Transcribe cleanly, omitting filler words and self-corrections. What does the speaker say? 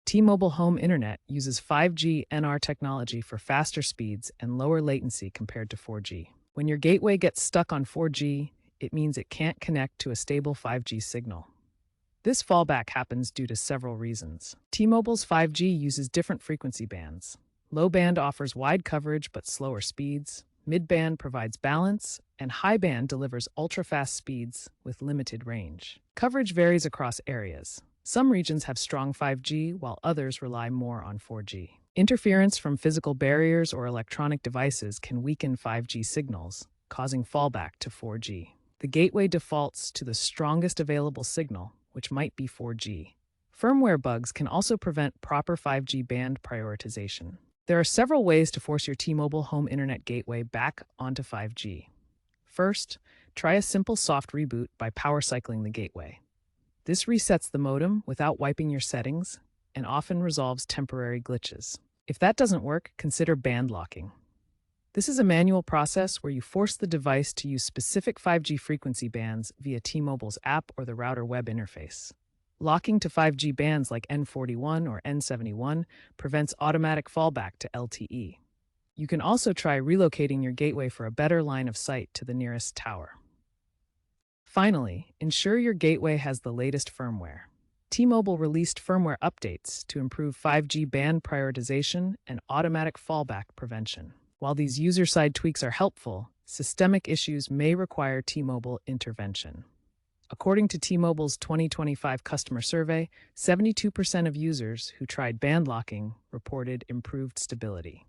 T-Mobile Home Internet uses 5G NR technology for faster speeds and lower latency compared to 4G. When your gateway gets stuck on 4G, it means it can't connect to a stable 5G signal. This fallback happens due to several reasons. T-Mobile's 5G uses different frequency bands. Low band offers wide coverage but slower speeds. Mid-band provides balance, and high band delivers ultra-fast speeds with limited range. Coverage varies across areas. Some regions have strong 5G, while others rely more on 4G. Interference from physical barriers or electronic devices can weaken 5G signals, causing fallback to 4G. The gateway defaults to the strongest available signal, which might be 4G. Firmware bugs can also prevent proper 5G band prioritization. There are several ways to force your T-Mobile home internet gateway back onto 5G. First, try a simple soft reboot by power cycling the gateway. This resets the modem without wiping your settings and often resolves temporary glitches. If that doesn't work, consider band locking. This is a manual process where you force the device to use specific 5G frequency bands via T-Mobile's app or the router web interface. Locking to 5G bands like N41 or N71 prevents automatic fallback to LTE. You can also try relocating your gateway for a better line of sight to the nearest tower. Finally, ensure your gateway has the latest firmware. T-Mobile released firmware updates to improve 5G band prioritization and automatic fallback prevention. While these user-side tweaks are helpful, systemic issues may require T-Mobile intervention. According to T-Mobile's 2025 customer survey, 72% of users who tried band locking reported improved stability.